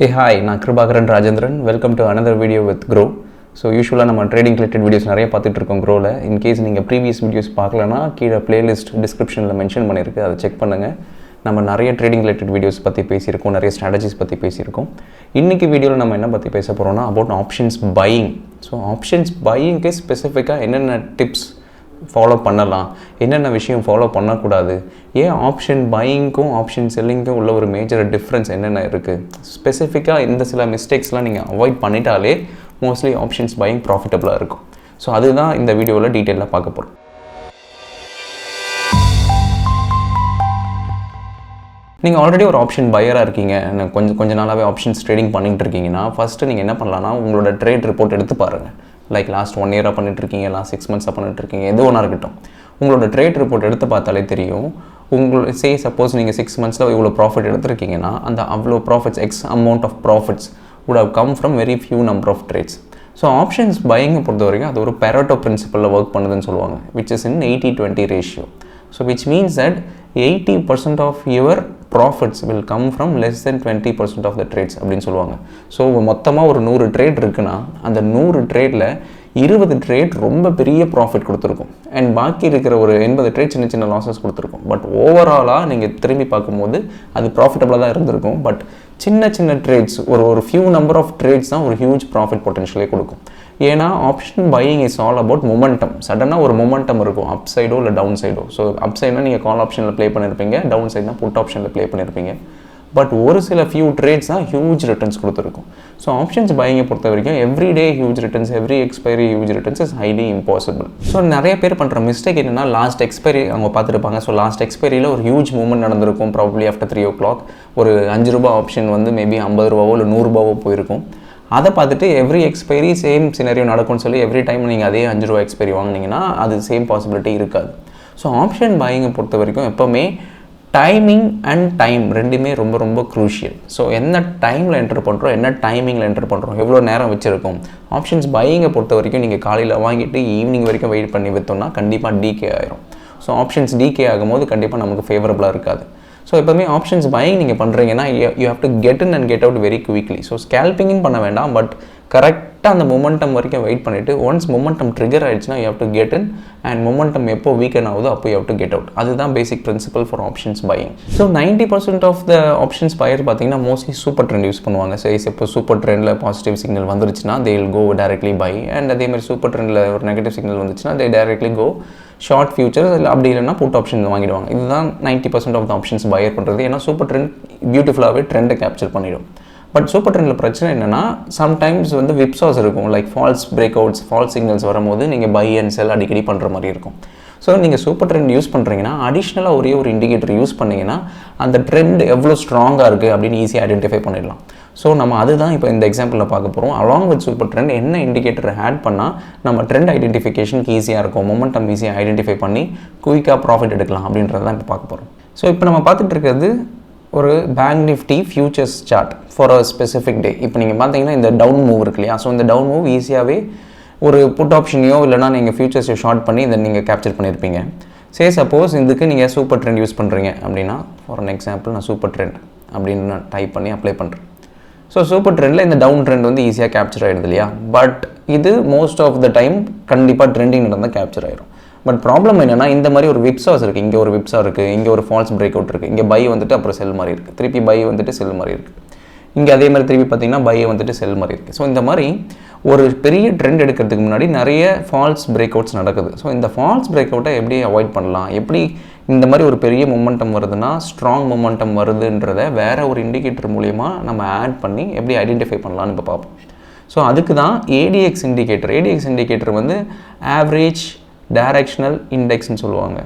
Hey hi, நான் Kirubakaran Rajendran. Welcome to another video with Groww. So யூஸ்வலாக நம்ம ட்ரேடிங் ரிலேட்டட் வீடியோஸ் நிறைய பார்த்துட்டு இருக்கோம் Growwல. இன்கேஸ் நீங்கள் ப்ரீவியஸ் வீடியோஸ் பார்க்கலன்னா கீழே பிளேலிஸ்ட் டிஸ்கிரிப்ஷனில் மென்ஷன் பண்ணியிருக்கு, அதை செக் பண்ணுங்கள். நம்ம நிறைய ட்ரேடிங் ரிலேட்டட் வீடியோஸ் பற்றி பேசியிருக்கோம், நிறைய ஸ்ட்ராட்டஜிஸ் பற்றி பேசியிருக்கோம். இன்றைக்கி வீடியோவில் நம்ம என்ன பற்றி பேச போகிறோம்னா about options buying. So options பையிங்க்கு ஸ்பெசிஃபிக்காக என்னென்ன டிப்ஸ் ஃபாலோ பண்ணலாம், என்னென்ன விஷயம் ஃபாலோ பண்ணக்கூடாது, ஏன் ஆப்ஷன் பையிங்க்கும் ஆப்ஷன் செல்லிங்க்கும் உள்ள ஒரு மேஜர் டிஃப்ரென்ஸ் என்னென்ன இருக்குது, ஸ்பெசிஃபிக்காக இந்த சில மிஸ்டேக்ஸ்லாம் நீங்கள் அவாய்ட் பண்ணிட்டாலே மோஸ்ட்லி ஆப்ஷன்ஸ் பையிங் ப்ராஃபிட்டபுளாக இருக்கும். ஸோ அதுதான் இந்த வீடியோவில் டீட்டெயிலாக பார்க்க போகிறோம். நீங்கள் ஆல்ரெடி ஒரு ஆப்ஷன் பையராக இருக்கீங்க, கொஞ்ச நாளாகவே ஆப்ஷன்ஸ் ட்ரேடிங் பண்ணிகிட்டு இருக்கீங்கன்னா ஃபஸ்ட்டு நீங்கள் என்ன பண்ணலான்னா உங்களோட ட்ரேட் ரிப்போர்ட் எடுத்து பாருங்கள். லைக் லாஸ்ட் 1 இயராக பண்ணிட்டுருக்கீங்க, லாஸ்ட் 6 மந்த்ஸாக பண்ணிட்டுருக்கீங்க, எது ஒன்றா இருக்கட்டும், உங்களோட ட்ரேட் ரிப்போர்ட் எடுத்து பார்த்தாலே தெரியும். சப்போஸ் நீங்கள் 6 மந்த்ஸில் இவ்வளோ ப்ராஃபிட் எடுத்துருக்கீங்கன்னா அந்த அவ்வளோ profits x amount of profits would have come from very few number of trades. So options பையிங்கை பொறுத்த வரைக்கும் அது ஒரு பெரோட்டோ பிரின்சிபலில் ஒர்க் பண்ணுதுன்னு சொல்லுவாங்க, which is in 80-20 ratio. So which means that 80% of your profits will come from less than 20% of the trades அப்படின்னு சொல்லுவாங்க. So மொத்தமாக ஒரு 100 ட்ரேட் இருக்குன்னா அந்த 100 ட்ரேடில் 20 ட்ரேட் ரொம்ப பெரிய ப்ராஃபிட் கொடுத்துருக்கும் அண்ட் பாக்கி இருக்கிற ஒரு 80 ட்ரேட் சின்ன சின்ன லாஸஸ் கொடுத்துருக்கும். பட் ஓவராலாக நீங்கள் திரும்பி பார்க்கும்போது அது ப்ராஃபிட்டபுளாக தான் இருந்திருக்கும். பட் சின்ன சின்ன ட்ரேட்ஸ் ஒரு ஃபியூ நம்பர் ஆஃப் ட்ரேட்ஸ் தான் ஒரு ஹியூஜ் ப்ராஃபிட் பொட்டன்ஷியலே கொடுக்கும். ஏன்னா option buying is all about momentum. சடனாக ஒரு மொமெண்டம் இருக்கும், அப் சைடோ இல்லை டவுன் சைடோ. ஸோ அப் சைட்னா நீங்கள் கால் ஆப்ஷனில் ப்ளே பண்ணியிருப்பீங்க, டவுன் சைட்னா புட் ஆப்ஷனில் ப்ளே பண்ணியிருப்பீங்க. பட் ஒரு சில ஃபியூ ட்ரேட்ஸ் தான் ஹியூஜ் ரிட்டர்ன்ஸ் கொடுத்துருக்கும். ஸோ ஆப்ஷன்ஸ் பையிங்கை பொறுத்த வரைக்கும் every day huge returns, every expiry huge returns is highly impossible. So நிறைய பேர் பண்ணுற மிஸ்டேக் என்னென்னா லாஸ்ட் எக்ஸ்பைரி அவங்க பார்த்துருப்பாங்க. ஸோ லாஸ்ட் எக்ஸ்பைரியில் ஒரு ஹியூஜ் மூவ்மெண்ட் நடந்திருக்கும், ப்ராபப்ளி ஆஃப்டர் 3 o'clock ஒரு 5 ரூபா ஆப்ஷன் வந்து மேபி 50 ரூபாவோ இல்லை 100 ரூபாவோ போயிருக்கும். அதை பார்த்துட்டு எவ்ரி எக்ஸ்பைரி சேம் சினரியோ நடக்கும்னு சொல்லி எவ்ரி டைம் நீங்கள் அதே 5 ரூபா எக்ஸ்பைரி வாங்கினீங்கன்னா அது சேம் பாசிபிலிட்டி இருக்காது. ஸோ ஆப்ஷன் பையிங்கை பொறுத்த வரைக்கும் எப்போவுமே டைமிங் அண்ட் டைம் ரெண்டுமே ரொம்ப ரொம்ப க்ரூஷியல். ஸோ என்ன டைமில் என்டர் பண்ணுறோம், என்ன டைமிங்கில் என்டர் பண்ணுறோம், எவ்வளோ நேரம் வச்சுருக்கோம். ஆப்ஷன்ஸ் பையிங்கை பொறுத்த வரைக்கும் நீங்கள் காலையில் வாங்கிட்டு ஈவினிங் வரைக்கும் வெயிட் பண்ணி விற்றோம்னா கண்டிப்பாக டிகே ஆயிரும். ஸோ ஆப்ஷன்ஸ் டிகே ஆகும்போது கண்டிப்பாக நமக்கு ஃபேவரபுளாக இருக்காது. ஸோ எப்போவுமே ஆப்ஷன்ஸ் பையிங் நீங்கள் பண்ணுறீங்கன்னா you have to get in and get out very quickly. So ஸ்கேல்பிங்கும் பண்ண வேண்டாம், பட் கரெக்டாக அந்த மொமெண்டம் வரைக்கும் வெயிட் பண்ணிவிட்டு ஒன்ஸ் மொமெண்டம் ட்ரிகர் ஆகிடுச்சுன்னா you have to get in and momentum எப்போ வீக்கன் ஆகுதோ அப்போ you have to get out. அதுதான் basic principle for options buying. So 90% of the options buyer பார்த்தீங்கன்னா மோஸ்ட்லி சூப்பர் ட்ரெண்ட் யூஸ் பண்ணுவாங்க. சரி, இப்போ சூப்பர் ட்ரெண்டில் பாசிட்டிவ் சிக்னல் வந்துருச்சுன்னா தே will go directly buy, and அதேமாதிரி சூப்பர் ட்ரெண்டில் ஒரு நெகட்டிவ் சிக்னல் வந்துச்சுன்னா they directly go short futures, இல்லை அப்படி இல்லைன்னா புட் ஆப்ஷன் வாங்கிடுவாங்க. இதுதான் 90% ஆஃப் த ஆப்ஷன்ஸ் பையர் பண்ணுறது. ஏன்னா சூப்பர் ட்ரெண்ட் பியூட்டிஃபுல்லாகவே ட்ரெண்டை கேப்சர் பண்ணிடும். பட் சூப்பர் ட்ரெண்டில் பிரச்சனை என்னென்னா சம்டைம்ஸ் வந்து விப்ஸாஸ் இருக்கும், like false breakouts, false signals வரும்போது நீங்கள் பை அண்ட் செல் அடிக்கடி பண்ணுற மாதிரி இருக்கும். ஸோ நீங்கள் சூப்பர் ட்ரெண்ட் யூஸ் பண்ணுறீங்கன்னா அடிஷ்னலாக ஒரே ஒரு இண்டிகேட்டர் யூஸ் பண்ணிங்கன்னா அந்த ட்ரெண்ட் எவ்வளோ ஸ்ட்ராங்காக இருக்குது அப்படின்னு ஈஸியாக ஐடென்டிஃபை பண்ணிடலாம். ஸோ நம்ம அதுதான் இப்போ இந்த எக்ஸாம்பிளில் பார்க்க போகிறோம். அலாங் வித் சூப்பர் ட்ரெண்ட் என்ன இண்டிகேட்டர் ஆட் பண்ணால் நம்ம ட்ரெண்ட் ஐடென்டிஃபிகேஷனுக்கு ஈஸியாக இருக்கும், மொமெண்டம் ஈஸியாக ஐடென்டிஃபை பண்ணி குயிக்காக ப்ராஃபிட் எடுக்கலாம் அப்படின்றத தான் இப்போ பார்க்க போகிறோம். ஸோ இப்போ நம்ம பார்த்துட்டு இருக்கிறது ஒரு bank Nifty futures chart for a specific day. இப்போ நீங்கள் பார்த்தீங்கன்னா இந்த டவுன் மூவ் இருக்கு இல்லையா, ஸோ இந்த டவுன் மூவ் ஈஸியாகவே ஒரு புட் ஆப்ஷனையோ இல்லைனா நீங்கள் ஃபியூச்சர்ஸையோ ஷார்ட் பண்ணி இதை நீங்கள் கேப்சர் பண்ணியிருப்பீங்க. சப்போஸ் இதுக்கு நீங்கள் சூப்பர் ட்ரெண்ட் யூஸ் பண்ணுறீங்க அப்படின்னா, ஃபார் அன் எக்ஸாம்பிள் நான் சூப்பர் ட்ரெண்ட் அப்படின்னு நான் டைப் பண்ணி அப்ளை பண்ணுறேன். ஸோ சூப்பர் ட்ரெண்டில் இந்த டவுன் ட்ரெண்ட் வந்து ஈஸியாக கேப்சர் ஆகிடுது இல்லையா. பட் இது மோஸ்ட் ஆஃப் த டைம் கண்டிப்பாக ட்ரெண்டிங் நடந்தால் கேப்சர் ஆயிடும். பட் ப்ராப்ளம் என்னென்னா இந்த மாதிரி ஒரு விப்ஸாஸ் இருக்குது, இங்கே ஒரு விப்ஸாக இருக்குது, இங்கே ஒரு ஃபால்ஸ் பிரேக் அவுட் இருக்குது, இங்கே பை வந்துட்டு அப்புறம் செல் மாதிரி இருக்குது, திருப்பி பை வந்துட்டு செல் மாதிரி இருக்குது, இங்கே அதே மாதிரி திருப்பி பார்த்தீங்கன்னா பை வந்துட்டு செல் மாதிரி இருக்குது. ஸோ இந்த மாதிரி ஒரு பெரிய ட்ரெண்ட் எடுக்கிறதுக்கு முன்னாடி நிறைய ஃபால்ஸ் பிரேக் அவுட்ஸ் நடக்குது. ஸோ இந்த ஃபால்ஸ் பிரேக் அவுட்டை எப்படி அவாய்ட் பண்ணலாம், எப்படி இந்த மாதிரி ஒரு பெரிய மொமெண்டம் வருதுன்னா ஸ்ட்ராங் மொமெண்டம் வருதுன்றதை வேறு ஒரு இண்டிகேட்டர் மூலிமா நம்ம ஆட் பண்ணி எப்படி ஐடென்டிஃபை பண்ணலான்னு இப்போ பார்ப்போம். ஸோ அதுக்கு தான் ஏடிஎக்ஸ் இண்டிகேட்டர். ஏடிஎக்ஸ் இண்டிகேட்டர் வந்து ஆவரேஜ் டைரக்ஷனல் இண்டெக்ஸ்ன்னு சொல்லுவாங்க.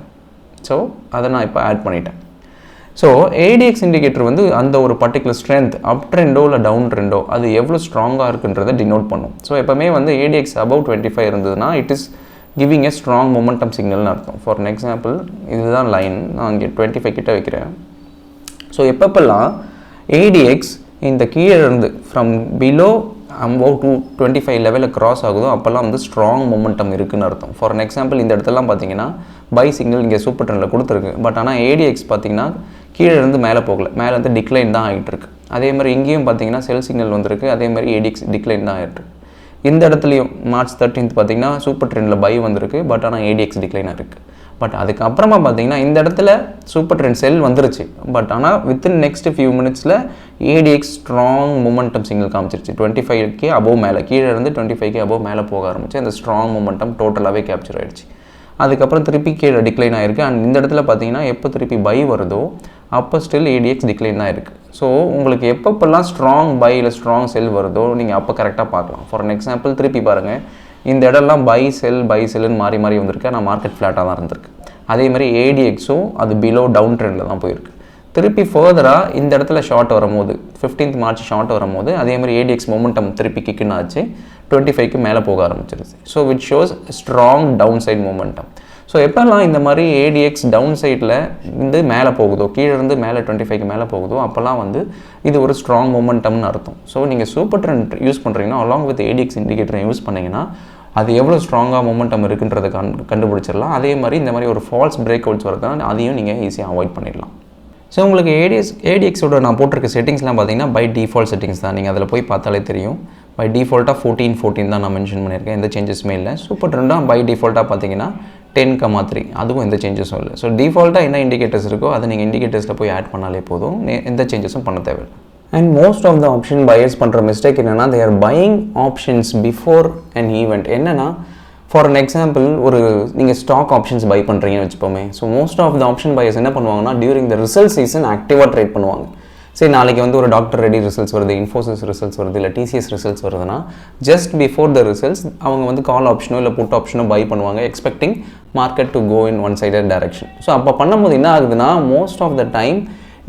ஸோ அதை நான் இப்போ ஆட் பண்ணிட்டேன். ஸோ ஏடிஎக்ஸ் இண்டிகேட்டர் வந்து அந்த ஒரு பர்டிகுலர் ஸ்ட்ரென்த் அப் ட்ரெண்டோ இல்லை டவுன் ட்ரெண்டோ அது எவ்வளோ ஸ்ட்ராங்காக இருக்குன்றதை டினோட் பண்ணும். ஸோ எப்போவுமே வந்து ஏடிஎக்ஸ் அபவ் 25 இருந்ததுன்னா it is giving a strong momentum சிக்னல்னு அர்த்தம். ஃபார் அன் எக்ஸாம்பிள் இதுதான் லைன், நான் இங்கே 25 கிட்ட வைக்கிறேன். ஸோ எப்பப்பெல்லாம் ஏடிஎக்ஸ் இந்த கீழே இருந்து ஃப்ரம் பிலோ above 25 லெவலில் கிராஸ் ஆகுதோ அப்போல்லாம் வந்து ஸ்ட்ராங் மொமெண்டம் இருக்குதுன்னு அர்த்தம். ஃபார் அன் எக்ஸாம்பிள் இந்த இடத்துலாம் பார்த்தீங்கன்னா பை சிக்னல் இங்கே சூப்பர் ட்ரெண்டில் கொடுத்துருக்கு. பட் ஆனால் ஏடிஎக்ஸ் பார்த்தீங்கன்னா கீழே இருந்து மேலே போகல, மேலே வந்து டிக்ளைன் தான் ஆகிட்டு இருக்கு. அதே மாதிரி இங்கேயும் பார்த்தீங்கன்னா செல் சிக்னல் வந்திருக்கு, அதே மாதிரி ஏடிஎக்ஸ் டிக்ளைன் தான் ஆகிருக்கு. இந்த இடத்துலையும் மார்ச் 13th பார்த்தீங்கன்னா சூப்பர் ட்ரெண்டில் பை வந்திருக்கு, பட் ஆனால் ஏடிஎக்ஸ் டிக்ளைனாக இருக்குது. பட் அதுக்கப்புறமா பார்த்தீங்கன்னா இந்த இடத்துல சூப்பர் ட்ரெண்ட் செல் வந்துருச்சு, பட் ஆனால் வித்தின் நெக்ஸ்ட் ஃபியூ மினிட்ஸில் ஏடிஎக்ஸ் ஸ்ட்ராங் மொமெண்டம் சிக்னல் காமிச்சிருச்சு. 25K அபோவ் மேலே, கீழே இருந்து 25K அபோவ் மேலே போக ஆரம்பிச்சு. அந்த ஸ்ட்ராங் மொமெண்டம் டோட்டலாகவே கேப்சர் ஆகிடுச்சு. அதுக்கப்புறம் திருப்பி கீழே டிக்ளைன் ஆகிருக்கு. அண்ட் இந்த இடத்துல பார்த்தீங்கன்னா எப்போ திருப்பி பை வருதோ அப்போ ஸ்டில் ஏடிஎக்ஸ் டிக்ளைன் தான் இருக்குது. ஸோ உங்களுக்கு எப்பப்பெல்லாம் ஸ்ட்ராங் பை இல்லை ஸ்ட்ராங் செல் வருதோ நீங்கள் அப்போ கரெக்டாக பார்க்கலாம். ஃபார் அன் எக்ஸாம்பிள் திருப்பி பாருங்கள், இந்த இடம்லாம் பை செல்லுன்னு மாறி மாறி வந்திருக்கு, ஆனால் மார்க்கெட் ஃப்ளாட்டாக தான் இருந்திருக்கு. அதே மாதிரி ஏடிஎக்ஸும் அது பிலோ டவுன் ட்ரெண்டில் தான் போயிருக்கு. திருப்பி ஃபர்தராக இந்த இடத்துல ஷார்ட் வரும்போது 15th மார்ச் ஷார்ட் வரும்போது அதே மாதிரி ஏடிஎக்ஸ் மொமெண்டம் திருப்பி கிக்குன்னு ஆச்சு, 25க்கு மேலே போக ஆரம்பிச்சிருச்சு. So which shows strong downside momentum. So எப்போல்லாம் இந்த மாதிரி ஏடிஎக்ஸ் டவுன் சைடில் இருந்து மேலே போகுதோ, கீழே இருந்து மேலே 25க்கு மேலே போகுதோ அப்போல்லாம் வந்து இது ஒரு ஸ்ட்ராங் மொமெண்டம்னு அர்த்தம். ஸோ நீங்கள் சூப்பர் ட்ரெண்ட் யூஸ் பண்ணுறீங்கன்னா அலாங் வித் ஏடிஎக்ஸ் இண்டிகேட்டரை யூஸ் பண்ணிங்கன்னா அது எவ்வளோ ஸ்ட்ராங்காக மொமெண்டம் இருக்குன்றதை கண்டுபிடிச்சிடலாம். அதே மாதிரி இந்த மாதிரி ஒரு ஃபால்ஸ் பிரேக் அவுட்ஸ் வருதுன்னா அதையும் நீங்கள் ஈஸியாக அவாய்ட் பண்ணிடலாம். ஸோ உங்களுக்கு ஏடிஎக்ஸோட நான் போட்டிருக்க செட்டிங்ஸ்லாம் பார்த்தீங்கன்னா பை டிஃபால்ட் செட்டிங்ஸ் தான். நீங்கள் அதில் போய் பார்த்தாலே தெரியும். பை டிஃபால்ட்டாக 14 தான் நான் மென்ஷன் பண்ணியிருக்கேன், எந்த சேஞ்சஸுமே இல்லை. சூப்பர் ட்ரெண்டாக பை டிஃபால்ட்டாக பார்த்தீங்கன்னா 10,3 அதுவும் எந்த சேஞ்சஸும் இல்லை. ஸோ டிஃபால்ட்டாக என்ன இண்டிகேட்டர்ஸ் இருக்கோ அதை நீங்கள் இண்டிகேட்டர்ஸில் போய் ஆட் பண்ணாலே போதும், எந்த சேஞ்சஸும் பண்ண தேவையில்லை. And most of the option buyers பண்ணுற மிஸ்டேக் என்னென்னா, they are buying options before an event. என்னென்னா ஃபார் அன் எக்ஸாம்பிள் ஒரு நீங்கள் ஸ்டாக் ஆப்ஷன்ஸ் பை பண்ணுறீங்கன்னு வச்சுப்போமே. So most of the option buyers என்ன பண்ணுவாங்கன்னா டியூரிங் த ரிசல்ட் சீசன் ஆக்டிவாக ட்ரேட் பண்ணுவாங்க. சரி, நாளைக்கு வந்து ஒரு டாக்டர் ரெடி ரிசல்ட்ஸ் வருது, இன்ஃபோசிஸ் ரிசல்ட்ஸ் வருது, இல்லை டிசிஎஸ் ரிசல்ட்ஸ் வருதுன்னா ஜஸ்ட் பிஃபோர் த ரிசல்ட்ஸ் அவங்க வந்து கால் ஆப்ஷனோ இல்லை புட் ஆப்ஷனோ பை பண்ணுவாங்க, expecting market to go in one sided direction. So அப்போ பண்ணும்போது என்ன ஆகுதுன்னா, மோஸ்ட் ஆஃப் த டைம்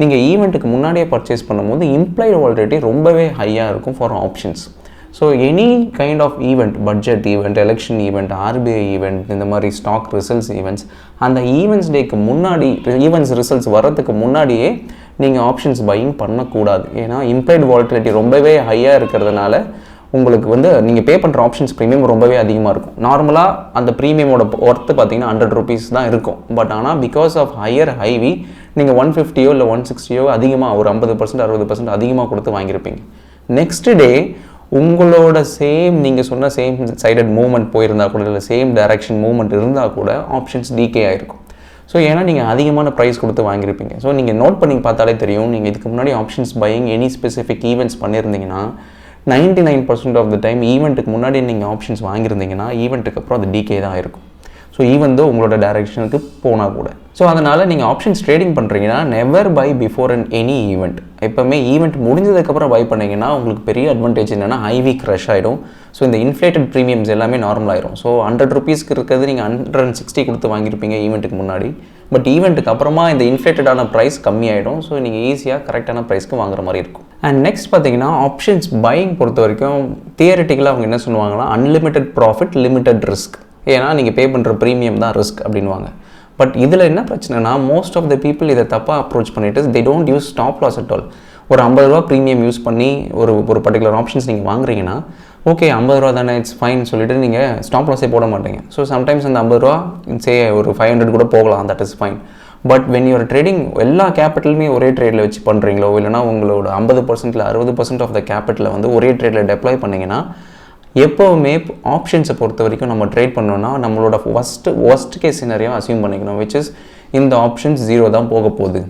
நீங்கள் ஈவெண்ட்டுக்கு முன்னாடியே பர்ச்சேஸ் பண்ணும்போது இம்ப்ளாய்டு வாலிடிட்டி ரொம்பவே ஹையாக இருக்கும் for options. So any kind of event, budget event, election event, RBI event, இந்த மாதிரி ஸ்டாக் ரிசல்ட்ஸ் ஈவெண்ட்ஸ், அந்த ஈவெண்ட்ஸ் டேக்கு முன்னாடி, ஈவெண்ட்ஸ் ரிசல்ட்ஸ் வர்றதுக்கு முன்னாடியே நீங்கள் ஆப்ஷன்ஸ் பையிங் பண்ணக்கூடாது. ஏன்னா இம்ப்ளாய்டு வாலிடிட்டி ரொம்பவே ஹையாக இருக்கிறதுனால உங்களுக்கு வந்து நீங்கள் பே பண்ணுற ஆப்ஷன்ஸ் ப்ரீமியம் ரொம்பவே அதிகமாக இருக்கும். நார்மலாக அந்த ப்ரீமியமோட ஒர்த்து பார்த்தீங்கன்னா 100 rupees தான் இருக்கும். பட் ஆனால் பிகாஸ் ஆஃப் ஹையர் ஹைவி நீங்கள் 150 இல்லை 160 அதிகமாக, ஒரு 50% 60% அதிகமாக கொடுத்து வாங்கியிருப்பீங்க. நெக்ஸ்ட் டே உங்களோட நீங்கள் சொன்ன சேம் சைடட் மூவ்மெண்ட் போயிருந்தா கூட, இல்லை சேம் டைரக்ஷன் மூவ்மெண்ட் இருந்தால் கூட ஆப்ஷன்ஸ் டிகே ஆகிருக்கும். ஸோ ஏன்னா நீங்கள் அதிகமான ப்ரைஸ் கொடுத்து வாங்கியிருப்பீங்க. ஸோ நீங்கள் நோட் பண்ணி பார்த்தாலே தெரியும், நீங்கள் இதுக்கு முன்னாடி options buying any specific events பண்ணியிருந்தீங்கன்னா 99% ஆஃப் த டைம் ஈவெண்ட்டுக்கு முன்னாடி நீங்கள் ஆப்ஷன்ஸ் வாங்கியிருந்தீங்கன்னா ஈவெண்ட்டுக்கு அப்புறம் அது டிகே தான் இருக்கும். ஸோ ஈவன் தோ உங்களோட டைரக்ஷனுக்கு போனால் கூட. ஸோ அதனால் நீங்கள் ஆப்ஷன்ஸ் ட்ரேடிங் பண்ணுறீங்கன்னா never by before and any event. எப்போவுமே ஈவெண்ட் முடிஞ்சதுக்கப்புறம் பை பண்ணிங்கன்னா உங்களுக்கு பெரிய அட்வான்டேஜ் என்னென்னா ஐவி க்ரஷ் ஆகிடும். ஸோ இந்த இன்ஃப்ளேட்டட் ப்ரீமியம்ஸ் எல்லாமே நார்மல் ஆயிரும். ஸோ 100 rupeesக்கு இருக்கிறது நீங்கள் 160 கொடுத்து வாங்கியிருப்பீங்க ஈவெண்ட்டுக்கு முன்னாடி. பட் ஈவெண்ட்டுக்கு அப்புறமா இந்த இன்ஃப்ளேட்டடான ப்ரைஸ் கம்மியாயிடும். ஸோ நீங்கள் ஈஸியாக கரெக்டான ப்ரைஸ்க்கு வாங்குற மாதிரி இருக்கும். அண்ட் நெக்ஸ்ட் பார்த்தீங்கன்னா ஆப்ஷன்ஸ் பையிங் பொறுத்த வரைக்கும் தியரிட்டிக்கலாக அவங்க என்ன சொல்லுவாங்கன்னா அன்லிமிட்டட் ப்ராஃபிட் லிமிட்டட் ரிஸ்க். ஏன்னா நீங்கள் பே பண்ணுற ப்ரீமியம் தான் ரிஸ்க் அப்படின்வாங்க. பட் இதில் என்ன பிரச்சனைனா, மோஸ்ட் ஆஃப் த பீப்புள் இதை தப்பாக அப்ரோச் பண்ணிவிட்டு they don't use stop loss at all. ஒரு 50 ரூபா ப்ரீமியம் யூஸ் பண்ணி ஒரு பர்டிகுலர் ஆப்ஷன்ஸ் நீங்கள் வாங்குறீங்கன்னா ஓகே 50 ரூபா தானே இட்ஸ் ஃபைன் சொல்லிட்டு நீங்கள் ஸ்டாப் லாஸே போட மாட்டீங்க. ஸோ சம்டைம்ஸ் அந்த 50 ரூபா சே ஒரு 500 கூட போகலாம், that is fine. But when you're trading எல்லா கேபிட்டலுமே ஒரே ட்ரேடில் வச்சு பண்ணுறீங்களோ, இல்லைனா உங்களோட 50% இல்லை 60% ஆஃப் த கேபிட்டலை வந்து ஒரே ட்ரேடில் டெப்ளாய் பண்ணிங்கன்னா எப்போவுமே ஆப்ஷன்ஸை பொறுத்த வரைக்கும் நம்ம ட்ரேட் பண்ணோன்னா நம்மளோட ஒஸ்ட் கேஸ் சினாரியோ அசியூம் பண்ணிக்கணும், விச் இஸ் இந்த ஆப்ஷன்ஸ் 0 தான் போக போகுது.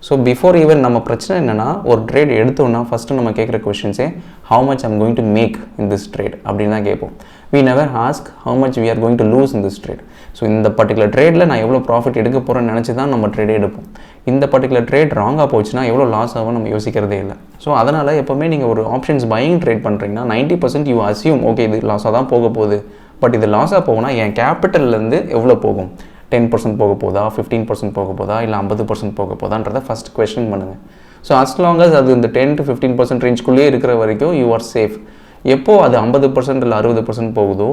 ஸோ பிஃபோர் ஈவன் நம்ம பிரச்சனை என்னென்னா, ஒரு ட்ரேட் எடுத்தோன்னா ஃபஸ்ட்டு நம்ம கேட்குற கொஷின்ஸே how much I'm going to make in this trade அப்படின்னு தான் கேட்போம். we never ask how much we are going to lose in this trade. So இந்த பர்டிகுலர் ட்ரேடில் நான் எவ்வளோ ப்ராஃபிட் எடுக்க போகிறேன்னு நினச்சி தான் நம்ம ட்ரேடே எடுப்போம். இந்த பர்டிகுலர் ட்ரேட் ராங்காக போச்சுன்னா எவ்வளோ லாஸ் ஆகும் நம்ம யோசிக்கிறதே இல்லை. ஸோ அதனால் எப்போவுமே நீங்கள் ஒரு ஆப்ஷன்ஸ் பையிங் ட்ரேட் பண்ணுறீங்கன்னா 90% யூ அசியூம் ஓகே இது லாஸாக தான் போக போகுது. பட் இது லாஸாக போகும்னா என் கேபிட்டல்லேருந்து எவ்வளோ போகும், 10% போக போதா, 15% போக போதா, இல்லை 50% போக போதான்றதை ஃபஸ்ட் கொஸ்டின் பண்ணுங்கள். ஸோ as long as அது இந்த 10 to 15% ரேஞ்சுக்குள்ளேயே இருக்கிற வரைக்கும் யூ ஆர் சேஃப். எப்போது அது 50% இல்லை 60% போகுதோ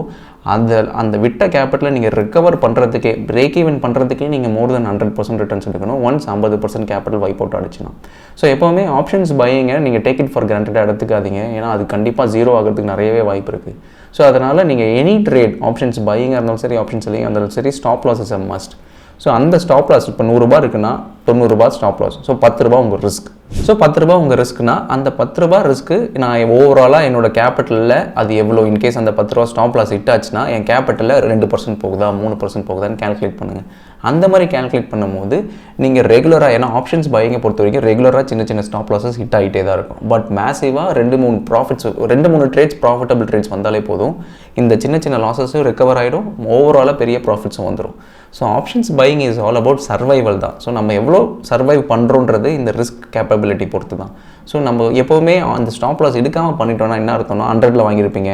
அந்த விட்ட கேபிட்டலை நீங்கள் ரெக்கவர் பண்ணுறதுக்கே, பிரேக் ஈவன் பண்ணுறதுக்கே நீங்கள் மோர் தென் 100% ரிட்டர்ன்ஸ் எடுக்கணும் ஒன்ஸ் 50% கேபிட்டல் வைப் அவுட் ஆகிடுச்சுன்னா. ஸோ எப்போவுமே ஆப்ஷன்ஸ் பையிங்க நீங்கள் டேக் இட் ஃபார் கிராண்டடாக எடுத்துக்காதீங்க. ஏன்னா அது கண்டிப்பாக 0 ஆகிறதுக்கு நிறையவே வாய்ப்பு இருக்குது. ஸோ அதனால் நீங்கள் எனி ட்ரேட் ஆப்ஷன்ஸ் பையிங்காக இருந்தாலும் சரி, ஆப்ஷன்ஸ் இல்லைங்க இருந்தாலும் சரி, stop loss is a must. So அந்த ஸ்டாப் லாஸ் இப்போ 100 ரூபா இருக்குன்னா 90 ரூபா ஸ்டாப் லாஸ். ஸோ 10 ரூபா உங்கள் ரிஸ்க். ஸோ ₹10 உங்கள் ரிஸ்க்னா அந்த ₹10 ரிஸ்க்கு நான் ஓவராலாக என்னோட கேபிட்டலில் அது எவ்வளோ இன்கேஸ் அந்த ₹10 ஸ்டாப் லாஸ் ஹிட் ஆச்சுன்னா என் கேபிட்டலில் 2% போகுதா 3% போகுதான்னு கால்குலேட் பண்ணுங்கள். அந்த மாதிரி கால்குலேட் பண்ணும்போது நீங்கள் ரெகுலராக, ஏன்னா ஆப்ஷன்ஸ் பையிங்கை பொறுத்த வரைக்கும் ரெகுலராக சின்ன சின்ன ஸ்டாப் லாஸஸ் ஹிட் ஆகிட்டே தான் இருக்கும். பட் மேசிவாக 2-3 ட்ரேட்ஸ் ப்ராஃபிட்டபிள் ட்ரேட்ஸ் வந்தாலே போதும், இந்த சின்ன சின்ன லாஸஸும் ரெக்கவர் ஆகிடும், ஓவராலாக பெரிய ப்ராஃபிட்ஸும் வந்துடும். So options buying is all about survival தான். ஸோ நம்ம எவ்வளோ சர்வைவ் பண்ணுறோன்றது இந்த ரிஸ்க் கேப்பபிலிட்டி பொறுத்து தான். ஸோ நம்ம எப்போவுமே அந்த ஸ்டாப் லாஸ் எடுக்காமல் பண்ணிட்டோம்னா என்ன அர்த்தம்னா 100ல் வாங்கியிருப்பீங்க,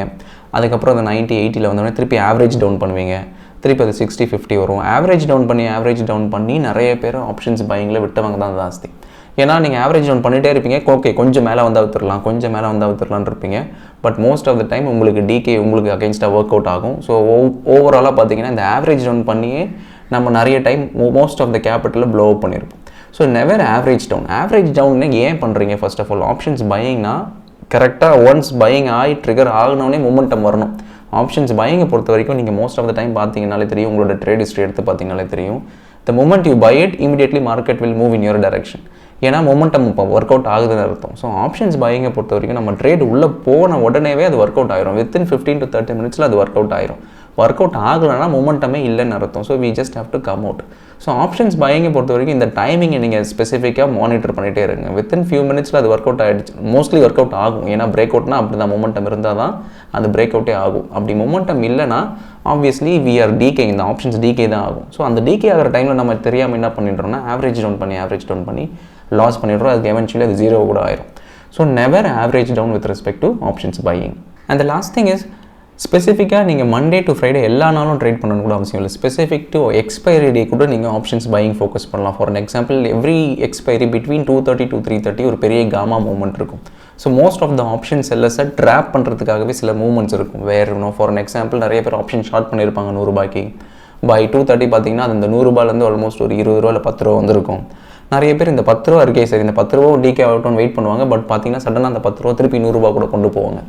அதுக்கப்புறம் அந்த 90-80ல் வந்தோடனே திருப்பி ஆவரேஜ் டவுன் பண்ணுவீங்க, திருப்பி அது 60-50 வரும். ஆவரேஜ் டவுன் பண்ணி நிறைய பேர் ஆப்ஷன்ஸ் பையிங்கில் விட்டவங்க தான் ஜாஸ்தி. ஏன்னா நீங்கள் ஆவரேஜ் டவுன் பண்ணிகிட்டே இருப்பீங்க, ஓகே கொஞ்சம் மேலே வந்து அவுத்துடலான்னு இருப்பீங்க. But most of the time உங்களுக்கு டிகே உங்களுக்கு அகெயின்ஸ்டாக ஒர்க் அவுட் ஆகும். ஸோ ஓவராலாக பார்த்தீங்கன்னா இந்த ஆவரேஜ் டவுன் பண்ணியே நம்ம நிறைய டைம் மோஸ்ட் ஆஃப் த கேபிட்டலில் ப்ளோ அப் பண்ணியிருப்போம். ஸோ நெவர் ஆவரேஜ் டவுன் ஏன் பண்ணுறீங்க? ஃபர்ஸ்ட் ஆஃப் ஆல் ஆப்ஷன்ஸ் பையிங்னா கரெக்டாக ஒன்ஸ் பையிங் ஆகி ட்ரிகர் ஆகினோடனே மொமெண்டம் வரணும். ஆப்ஷன்ஸ் பையிங்கை பொறுத்த வரைக்கும் நீங்கள் மோஸ்ட் ஆஃப் த டைம் பார்த்தீங்கனாலே தெரியும், உங்களோட ட்ரேட் ஹிஸ்ட்ரி எடுத்து பார்த்தீங்கனாலே தெரியும், the moment you buy it immediately market will move in your direction. ஏன்னா மொமெண்டம் இப்போ ஒர்க் அவுட் ஆகுதுன்னு அர்த்தம். ஸோ ஆப்ஷன்ஸ் பையிங்கை பொறுத்த வரைக்கும் நம்ம ட்ரேட் உள்ளே போன உடனேவே அது ஒர்க் அவுட் ஆயிரும். வித்தின் 15 to 30 minutes அது ஒர்க் அவுட் ஆயிரும். ஒர்க் அவுட் ஆகலைன்னா மொமெண்டமே இல்லைன்னு அர்த்தம். So we just have to come out. So options பையிங்கை பொறுத்த வரைக்கும் இந்த டைமிங்கை நீங்கள் ஸ்பெசிஃபிக்காக மானிட்டர் பண்ணிகிட்டே இருங்க. வித்தின் ஃபியூ மினிட்ஸில் அது ஒர்க் அவுட் ஆகிடுச்சு, மோஸ்ட்லி ஒர்க் அவுட் ஆகும். ஏன்னா பிரேக் அவுட்னா அப்படி தான், மொமெண்டம் இருந்தால் தான் அந்த பிரேக் அவுட்டே ஆகும். அப்படி மொமெண்டம் இல்லைனா ஆப்வியஸ்லி வி ஆர் டிகே, இந்த ஆப்ஷன்ஸ் டிகே தான் ஆகும். ஸோ அந்த டிகே ஆகிற டைமில் நம்ம தெரியாமல் என்ன பண்ணிடுறோம்னா ஆவரேஜ் டவுன் பண்ணி லாஸ் பண்ணிடுறோம். அதுக்கு எவென்ச்சுவலி அது 0 கூட ஆயிரும். So never average down with respect to options buying. And the last thing is ஸ்பெசிஃபிக்காக நீங்கள் மண்டே டு ஃப்ரைடே எல்லா நாளும் ட்ரேட் பண்ணணும் கூட அவசியம் இல்லை. ஸ்பெசிஃபிக் டு எக்ஸ்பைரி டே கூட நீங்கள் ஆப்ஷன்ஸ் பையிங் ஃபோக்கஸ் பண்ணலாம். For example every expiry between 2:30 to 3:30 ஒரு பெரிய காமா மூவ்மெண்ட் இருக்கும். So most of the option செல்லர்ஸை ட்ராப் பண்ணுறதுக்காகவே சில மூவ்மெண்ட்ஸ் இருக்கும். ஃபார் எக்ஸாம்பிள் நிறைய பேர் ஆப்ஷன் ஷார்ட் பண்ணியிருப்பாங்க ₹100. பை 2:30 பார்த்தீங்கன்னா அது இந்த ₹100 ஆல்மோஸ்ட் ஒரு ₹20 இல்லை ₹10 வந்திருக்கும். நிறைய பேர் இந்த ₹10 இருக்கே சரி இந்த ₹10 டிகே ஆகட்டும் வெயிட் பண்ணுவாங்க. பட் பார்த்தீங்கன்னா சடனாக அந்த ₹10 திருப்பி ₹100 கூட கொண்டு போவாங்க.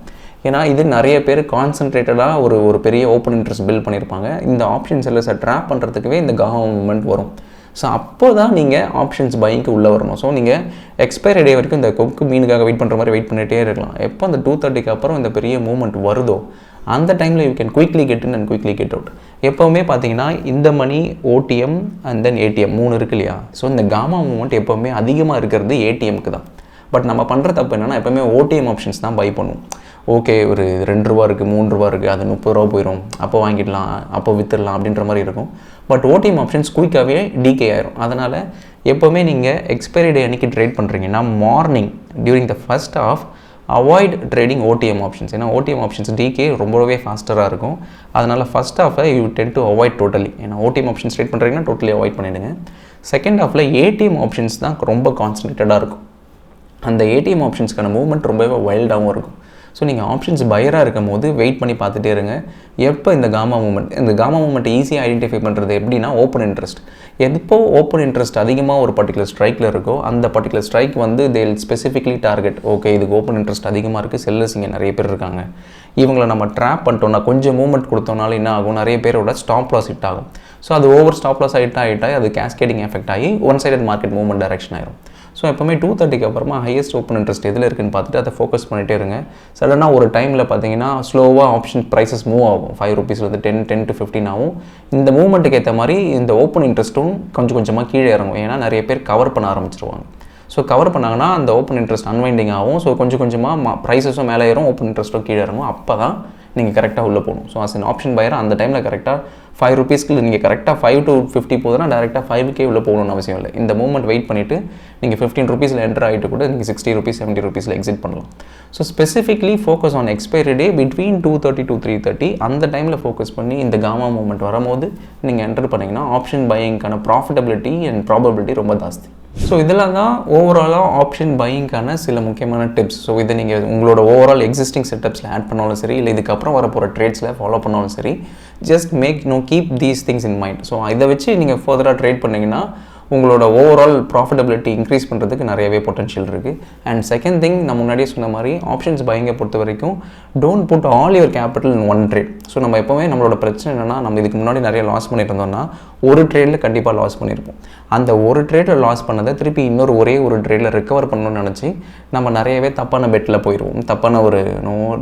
ஏன்னா இது நிறைய பேர் கான்சன்ட்ரேட்டடாக ஒரு பெரிய ஓப்பன் இன்ட்ரெஸ்ட் பில்ட் பண்ணியிருப்பாங்க. இந்த ஆப்ஷன் செல்லர்ஸை ட்ராப் பண்ணுறதுக்கவே இந்த காமா மூவ்மெண்ட் வரும். ஸோ அப்போ தான் நீங்கள் ஆப்ஷன்ஸ் பையிங்க்கு உள்ளே வரணும். ஸோ நீங்கள் எக்ஸ்பைரி டே வரைக்கும் இந்த கொக்கு மீனுக்காக வெயிட் பண்ணுற மாதிரி வெயிட் பண்ணிகிட்டே இருக்கலாம். எப்போ அந்த 2:30க்கு அப்புறம் இந்த பெரிய மூவ்மெண்ட் வருதோ அந்த டைமில் you can quickly get in and quickly get out. எப்போவுமே பார்த்தீங்கன்னா இந்த மணி ஓடிஎம் அண்ட் தென் ஏடிஎம் 3 இருக்கு இல்லையா? ஸோ இந்த காமா மூவ்மெண்ட் எப்போவுமே அதிகமாக இருக்கிறது ஏடிஎம்க்கு தான். பட் நம்ம பண்ணுற தப்பு என்னென்னா எப்போவுமே ஓடிஎம் ஆப்ஷன்ஸ் தான் பை பண்ணுவோம். ஓகே ஒரு ₹2 இருக்குது ₹3 இருக்குது, அது ₹30 போயிடும், அப்போ வாங்கிடலாம், அப்போ விற்றுடலாம் அப்படின்ற மாதிரி இருக்கும். பட் ஓடிஎம் ஆப்ஷன்ஸ் குயிக்காகவே டிகே ஆயிரும். அதனால் எப்போவுமே நீங்கள் எக்ஸ்பைரி டே அன்றைக்கி ட்ரேட் பண்ணுறீங்கன்னா morning during the first half avoid trading OTM options. ஏன்னா ஓடிஎம் ஆப்ஷன்ஸ் டிகே ரொம்பவே ஃபாஸ்டராக இருக்கும். அதனால் ஃபர்ஸ்ட் ஆஃபை you tend to avoid totally. ஏன்னா ஓடிஎம் ஆப்ஷன்ஸ் ட்ரேட் பண்ணுறீங்கன்னா டோட்டலி அவாய்ட் பண்ணிவிடுங்க. செகண்ட் ஆஃபில் ஏடிஎம் ஆப்ஷன்ஸ் தான் ரொம்ப கான்சன்ட்ரேட்டடாக இருக்கும். அந்த ஏடிஎம் ஆப்ஷன்ஸ்க்கான மூவ்மெண்ட் ரொம்பவே வைல்டாகவும் இருக்கும். ஸோ நீங்கள் ஆப்ஷன்ஸ் பையராக இருக்கும் போது வெயிட் பண்ணி பார்த்துட்டே இருங்க. எப்போ இந்த காமா மூவ்மெண்ட் ஈஸியாக ஐடென்டிஃபை பண்ணுறது எப்படின்னா ஓப்பன் இன்ட்ரெஸ்ட். எப்போ ஓப்பன் இன்ட்ரெஸ்ட் அதிகமாக ஒரு பர்டிகுலர் ஸ்ட்ரைக்கில் இருக்கோ அந்த பர்டிகுலர் ஸ்ட்ரைக் வந்து they will specifically target. Okay இதுக்கு ஓப்பன் இன்ட்ரெஸ்ட் அதிகமாக இருக்குது, செல்லர்ஸ் இங்கே நிறைய பேர் இருக்காங்க, இவங்களை நம்ம ட்ராப் பண்ணிட்டோம்னா கொஞ்சம் மூவ்மெண்ட் கொடுத்தோம்னாலும் என்ன ஆகும், நிறைய பேரோட ஸ்டாப் லாஸ் ஹிட் ஆகும். ஸோ அது ஓவர் ஸ்டாப் லாஸ் ஆகிட்டா அது கேஸ்கேடிங் எஃபெக்ட் ஆகி one sided market movement direction ஆயிரும். ஸோ எப்போவுமே 2:30க்கு அப்புறமா ஹையஸ்ட் ஓப்பன் இன்ட்ரெஸ்ட் எதில் இருக்குன்னு பார்த்துட்டு அதை ஃபோக்கஸ் பண்ணிகிட்டே இருங்க. சடனாக ஒரு டைமில் பார்த்தீங்கன்னா ஸ்லோவாக ஆப்ஷன் ப்ரைஸஸ் மூவ் ஆகும். ₹5 10 to 15 ஆகும். இந்த மூவ்மெண்ட்டுக்கு ஏற்ற மாதிரி இந்த ஓப்பன் இன்ட்ரெஸ்ட்டும் கொஞ்சம் கொஞ்சமாக கீழே இறங்கும். ஏன்னா நிறைய பேர் கவர் பண்ண ஆரம்பிச்சிருவாங்க. ஸோ கவர் பண்ணாங்கன்னா அந்த ஓப்பன் இன்ட்ரெஸ்ட் அன்வைண்டிங் ஆகும். ஸோ கொஞ்சம் கொஞ்சமாக ப்ரைஸஸும் மேலே ஏறும், ஓப்பன் இன்ட்ரெஸ்ட்டும் கீழே இறங்கும். அப்போ தான் நீங்கள் கரெக்டாக உள்ளே போகணும். So as an option buyer அந்த டைமில் கரெக்டாக ₹5 நீங்கள் கரெக்டாக 5 to 50 போதுன்னா டேரெக்டாக 5K உள்ளே போகணும்னு அவசியம் இல்லை. இந்த மூவ்மெண்ட் வெயிட் பண்ணிவிட்டு நீங்கள் ₹15 என்டர் ஆகிட்டு கூட நீங்கள் ₹60 ₹70 எக்ஸிட் பண்ணலாம். So specifically focus on expiry day between 2:30 to 3:30 அந்த டைமில் ஃபோக்கஸ் பண்ணி இந்த காமா மூவ்மெண்ட் வரும்போது நீங்கள் என்டர் பண்ணிங்கன்னா ஆப்ஷன் பையிங்கான ப்ராஃபிட்டபிலிட்டி அண்ட் ப்ராபபிலிட்டி ரொம்ப ஜாஸ்தி. ஸோ இதெல்லாம் தான் ஓவராலாக ஆப்ஷன் பையிங்கான சில முக்கியமான டிப்ஸ். ஸோ இதை நீங்கள் உங்களோட ஓவரால் எக்ஸிஸ்டிங் செட்டப்ஸில் ஆட் பண்ணாலும் சரி, இல்லை இதுக்கப்புறம் வர போகிற ட்ரேட்ஸில் ஃபாலோ பண்ணாலும் சரி, just keep these things in mind. So இதை வச்சு நீங்கள் ஃபர்தராக ட்ரேட் பண்ணிங்கன்னா உங்களோட ஓவரால் ப்ராஃபிட்டபிலிட்டி இன்க்ரீஸ் பண்ணுறதுக்கு நிறையவே பொட்டன்ஷியல் இருக்குது. அண்ட் செகண்ட் திங், நான் முன்னாடியே சொன்ன மாதிரி ஆப்ஷன்ஸ் பையிங்கை பொறுத்த வரைக்கும் don't put all your capital in one trade. So நம்ம எப்போவுமே நம்மளோட பிரச்சனை என்னென்னா, நம்ம இதுக்கு முன்னாடி நிறைய லாஸ் பண்ணியிருந்தோம்னா ஒரு ட்ரேடில் கண்டிப்பாக லாஸ் பண்ணியிருப்போம். அந்த ஒரு ட்ரேடில் லாஸ் பண்ணதை திருப்பி இன்னொரு ஒரே ஒரு ட்ரேடில் ரெக்கவர் பண்ணணும்னு நினச்சி நம்ம நிறையவே தப்பான பெட்டில் போயிடுவோம், தப்பான ஒரு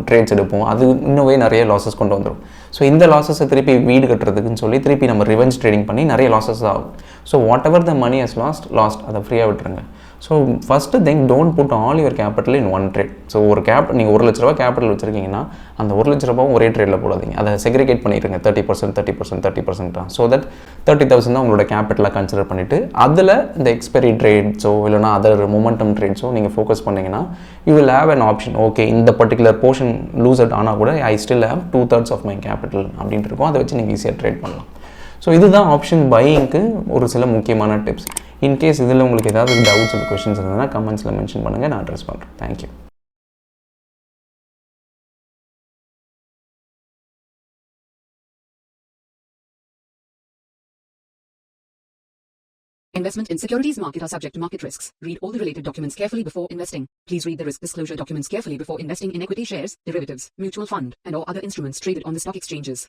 ட்ரேட்ஸ் எடுப்போம், அது இன்னுமே நிறைய லாஸஸ் கொண்டு வந்துடும். ஸோ இந்த லாஸஸை திருப்பி வீடு கட்டுறதுக்குன்னு சொல்லி திருப்பி நம்ம ரிவெஞ்ச் ட்ரேடிங் பண்ணி நிறைய லாஸஸ் ஆகும். So whatever the money has lost அதை ஃப்ரீயாக விட்டுருங்க. So first thing, don't put all your capital in one trade. So ஒரு நீங்கள் 1 லட்ச ரூபா கேபிட்டல் வச்சுருக்கீங்கன்னா அந்த 1 லட்ச ரூபாவும் ஒரே ட்ரேடில் போடாதீங்க. அதை செக்ரிகேட் பண்ணிடுங்க 30%, 30%, 30% தான். ஸோ தட் 30,000 தான் உங்களோட கேபிட்டலாக கன்சிடர் பண்ணிவிட்டு அதில் இந்த எக்ஸ்பெரி ட்ரேட்ஸோ இல்லைனா அதர் மொமெண்டம் ட்ரேட்ஸோ நீங்கள் ஃபோக்கஸ் பண்ணிங்கன்னா you will have an option. Okay, இந்த பர்டிகுலர் போர்ஷன் லூஸ் அவுட் ஆனால் கூட I still have 2/3 of my capital அப்படின்ட்டு இருக்கும். அதை வச்சு நீங்கள் ஈஸியாக ட்ரேட் பண்ணலாம். ஸோ இதுதான் ஆப்ஷன் பையிங்க்கு ஒரு சில முக்கியமான டிப்ஸ். இன்கேஸ் இதில் உங்களுக்கு ஏதாவது டவுட்ஸ் இல்லை கொஷின்ஸ் இருந்ததுன்னா கமெண்ட்ஸில் மென்ஷன் பண்ணுங்கள், நான் அட்ரஸ் பண்ணுறேன். Thank you. Investment in securities market are subject to market risks. Read all the related documents carefully before investing. Please read the risk disclosure documents carefully before investing in equity shares, derivatives, mutual fund, and or other instruments traded on the stock exchanges.